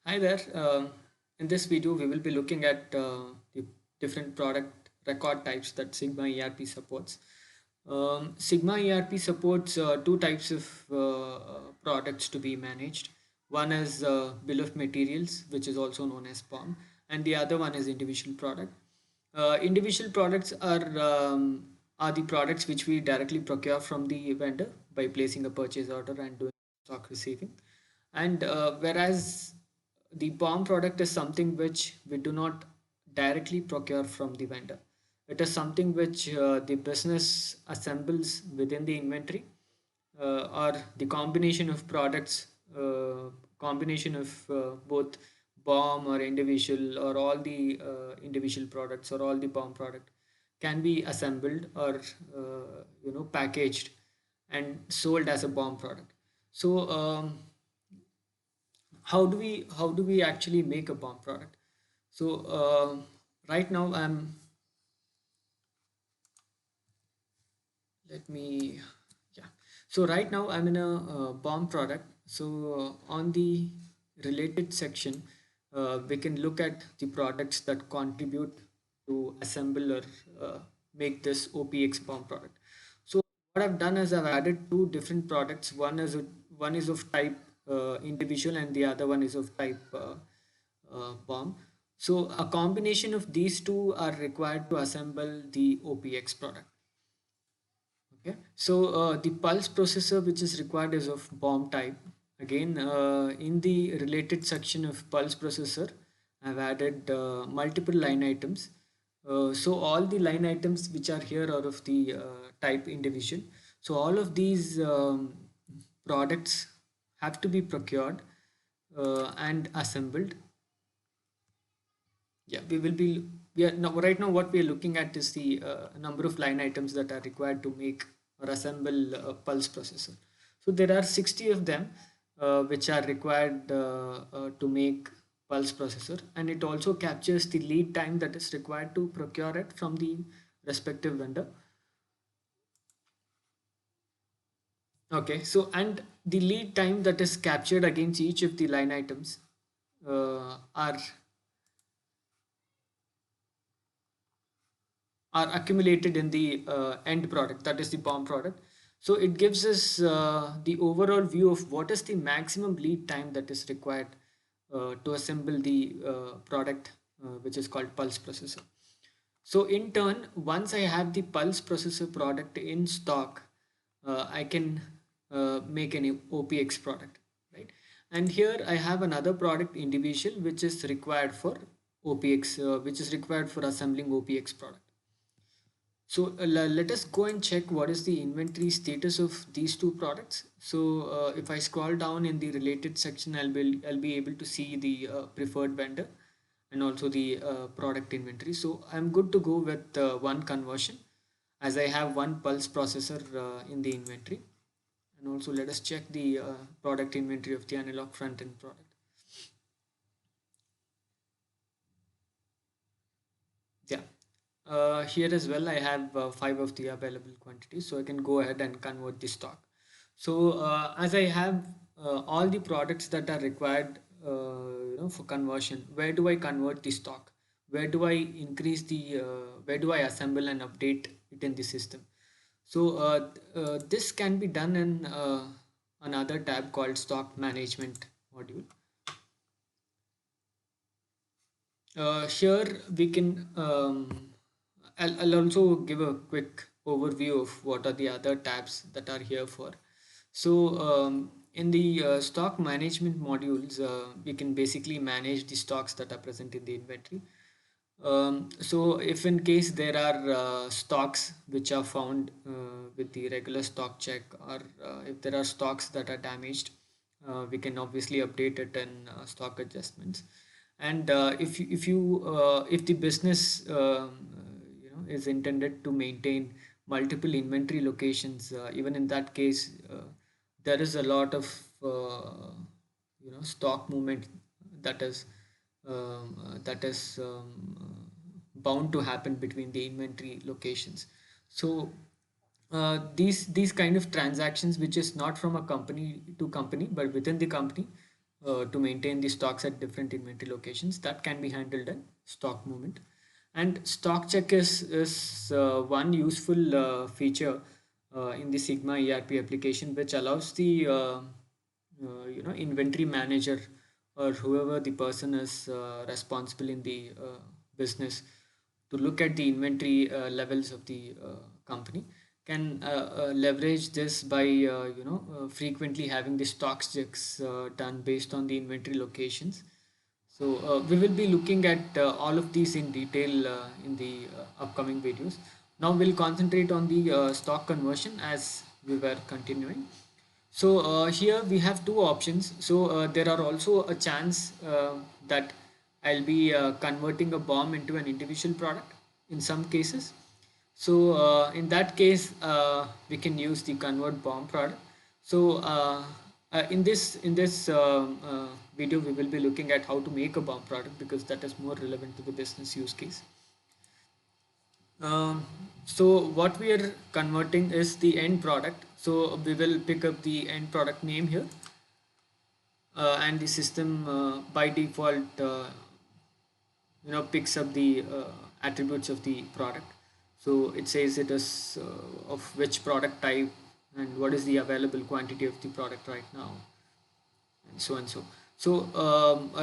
Hi there. In this video, we will be looking at the different product record types that Sigma ERP supports. Sigma ERP supports two types of products to be managed. One is bill of materials, which is also known as BOM, and the other one is individual product. Individual products are the products which we directly procure from the vendor by placing a purchase order and doing stock receiving. And whereas the BOM product is something which we do not directly procure from the vendor. It is something which the business assembles within the inventory, or the combination of products, combination of both BOM or individual or all the individual products or all the BOM product can be assembled or packaged and sold as a BOM product. So how do we actually make a BOM product? So right now I'm let me yeah so right now I'm in a BOM product. So on the related section, we can look at the products that contribute to assemble or make this OPX BOM product. So what I've done is I've added two different products. One is of type individual, and the other one is of type BOM. So a combination of these two are required to assemble the OPX product. Okay, so the pulse processor which is required is of BOM type. Again, in the related section of pulse processor, I've added multiple line items. So all the line items which are here are of the type individual. So all of these products have to be procured and assembled. Yeah, we are now right now what we are looking at is the number of line items that are required to make or assemble a pulse processor. So there are 60 of them which are required to make pulse processor, and it also captures the lead time that is required to procure it from the respective vendor. Okay, so and the lead time that is captured against each of the line items are accumulated in the end product, that is the BOM product. So it gives us the overall view of what is the maximum lead time that is required to assemble the product which is called pulse processor. So in turn, once I have the pulse processor product in stock, I can make an OPX product, right? And here I have another product individual which is required for OPX, which is required for assembling OPX product. So let us go and check what is the inventory status of these two products. So if I scroll down in the related section, I'll be able to see the preferred vendor and also the product inventory. So I'm good to go with one conversion, as I have one pulse processor in the inventory. And also let us check the product inventory of the analog front end product. Yeah. Here as well, I have five of the available quantities, so I can go ahead and convert the stock. So as I have all the products that are required, for conversion, where do I convert the stock? Where do I assemble and update it in the system? So this can be done in another tab called stock management module. Here we can I'll also give a quick overview of what are the other tabs that are here for. So in the stock management modules, we can basically manage the stocks that are present in the inventory. So if in case there are stocks which are found with the regular stock check, or if there are stocks that are damaged, we can obviously update it in stock adjustments. And if the business is intended to maintain multiple inventory locations, even in that case, there is a lot of stock movement that is bound to happen between the inventory locations. So these kind of transactions, which is not from a company to company but within the company, to maintain the stocks at different inventory locations. That can be handled in stock movement. And stock check is one useful feature in the Sigma ERP application, which allows the inventory manager or whoever the person is responsible in the business to look at the inventory levels of the company, can leverage this by frequently having the stock checks done based on the inventory locations. So we will be looking at all of these in detail in the upcoming videos. Now we'll concentrate on the stock conversion as we were continuing. So here we have two options. So there are also a chance that I'll be converting a BOM into an individual product in some cases. So in that case, we can use the convert BOM product. So in this video, we will be looking at how to make a BOM product, because that is more relevant to the business use case. So what we are converting is the end product. So we will pick up the end product name here, and the system by default picks up the attributes of the product. So it says it is of which product type and what is the available quantity of the product right now, and so and so. So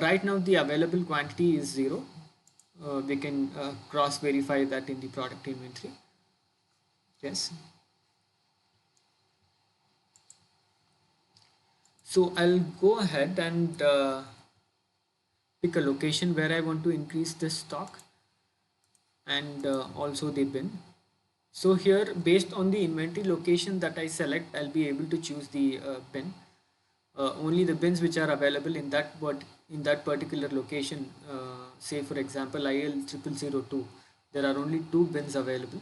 right now the available quantity is 0. We can cross verify that in the product inventory. Yes. So I'll go ahead and pick a location where I want to increase the stock, and also the bin. So here, based on the inventory location that I select, I'll be able to choose the bin. Only the bins which are available in that particular location, say for example IL 0002, there are only 2 bins available.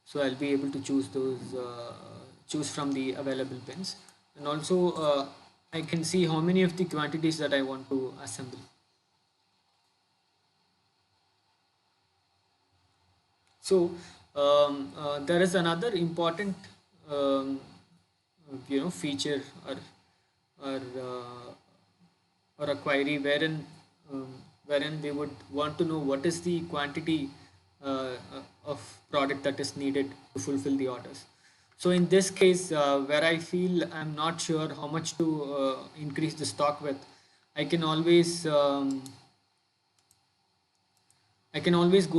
So I'll be able to choose from the available bins, and also I can see how many of the quantities that I want to assemble. So there is another important feature or uh, or a query wherein they would want to know what is the quantity of product that is needed to fulfill the orders. So in this case, where I feel I'm not sure how much to increase the stock with, I can always go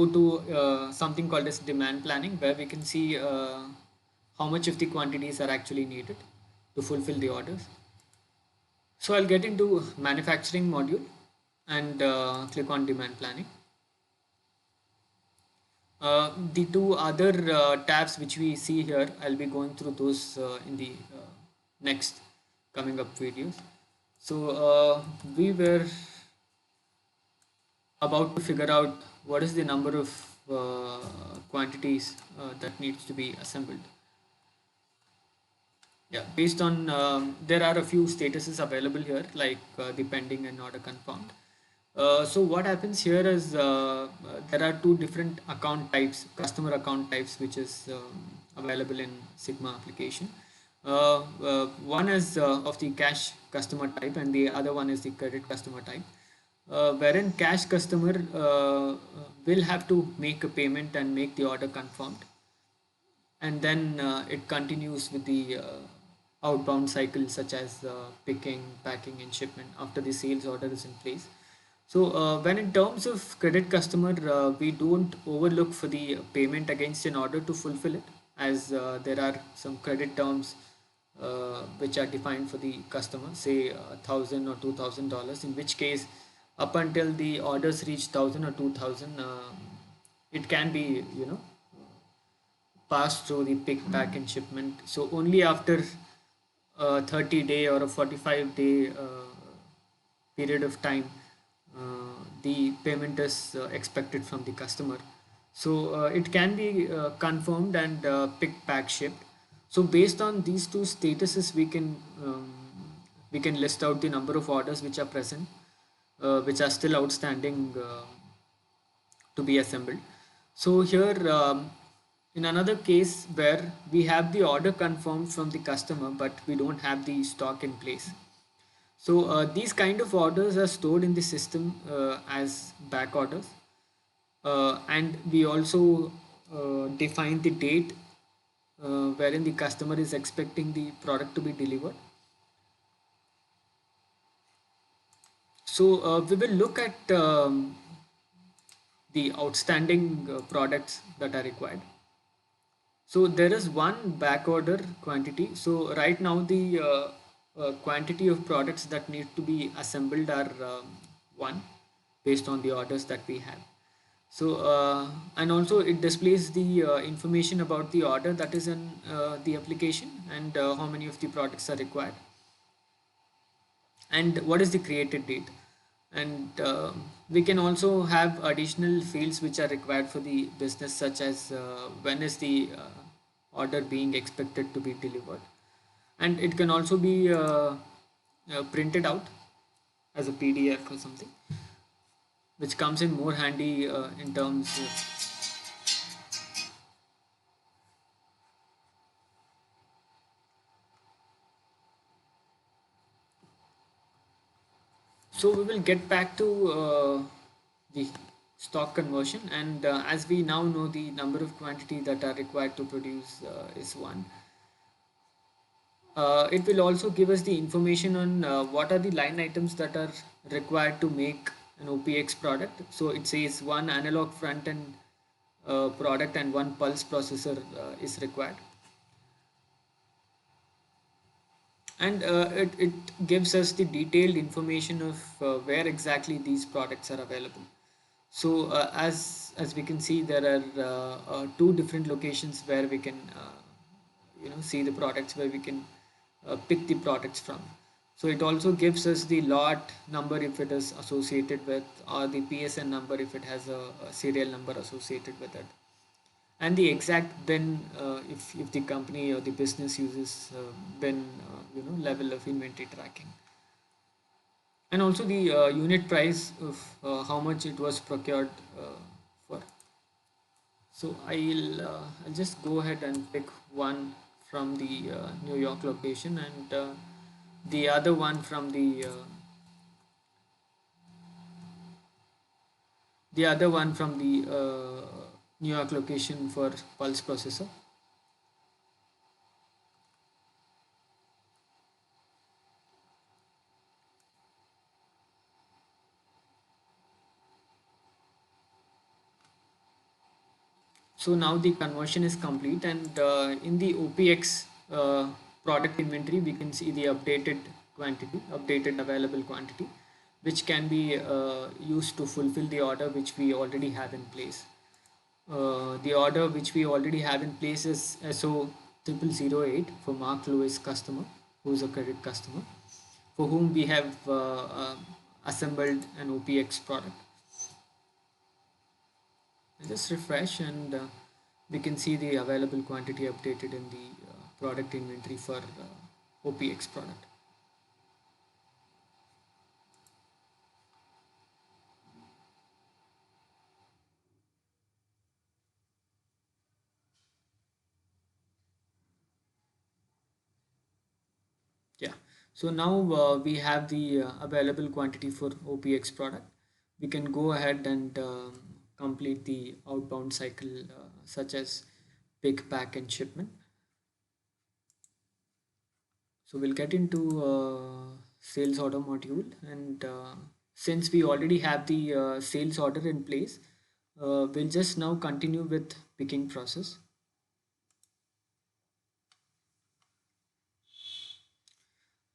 to something called as demand planning, where we can see how much of the quantities are actually needed to fulfill the orders. So I'll get into manufacturing module and click on demand planning. The two other tabs which we see here, I'll be going through those in the next coming up videos. So we were about to figure out what is the number of quantities that needs to be assembled. Yeah, based on there are a few statuses available here, like the pending and order confirmed. So what happens here is there are two different account types, customer account types, which is available in Sigma application. One is of the cash customer type, and the other one is the credit customer type. Wherein cash customer will have to make a payment and make the order confirmed, and then it continues with the outbound cycle, such as picking, packing, and shipment after the sales order is in place. So when in terms of credit customer, we don't overlook for the payment against an order to fulfill it, as there are some credit terms which are defined for the customer, say $1,000 or $2,000, in which case up until the orders reach 1,000 or 2,000, it can be passed through the pick, pack, and shipment. So only after a 30-day or a 45-day period of time, the payment is expected from the customer. So it can be confirmed and pick, pack, shipped. So based on these two statuses, we can list out the number of orders which are present, which are still outstanding to be assembled. So here, in another case where we have the order confirmed from the customer, but we don't have the stock in place. So these kind of orders are stored in the system as back orders, and we also define the date wherein the customer is expecting the product to be delivered. So we will look at the outstanding products that are required. So there is one back order quantity. So right now the quantity of products that need to be assembled are one, based on the orders that we have. So and also it displays the information about the order that is in the application, and how many of the products are required, and what is the created date. And we can also have additional fields which are required for the business, such as when is the order being expected to be delivered. And it can also be printed out as a PDF or something, which comes in more handy in terms of. So we will get back to the stock conversion, and as we now know, the number of quantity that are required to produce is one. It will also give us the information on what are the line items that are required to make an OPX product. So it says one analog front end product and one pulse processor is required. And it gives us the detailed information of where exactly these products are available. So as we can see, there are two different locations where we can see the products, where we can pick the products from. So it also gives us the lot number if it is associated with, or the PSN number if it has a serial number associated with it, and the exact bin if the company or the business uses bin level of inventory tracking, and also the unit price of how much it was procured for. So I'll just go ahead and pick one from the New York location, and the other one from the New York location for pulse processor. So now the conversion is complete, and in the OPX product inventory, we can see the updated quantity, updated available quantity, which can be used to fulfill the order which we already have in place. The order which we already have in place is SO 0008 for Mark Lewis customer, who is a credit customer, for whom we have assembled an OPX product. Just refresh, and we can see the available quantity updated in the product inventory for OPX product. Yeah. So now we have the available quantity for OPX product. We can go ahead and complete the outbound cycle, such as pick, pack, and shipment. So we'll get into sales order module, and since we already have the sales order in place, we'll just now continue with picking process.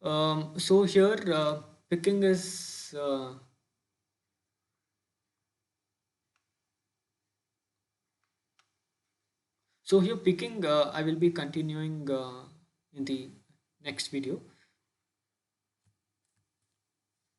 So here picking is so here picking I will be continuing in the next video.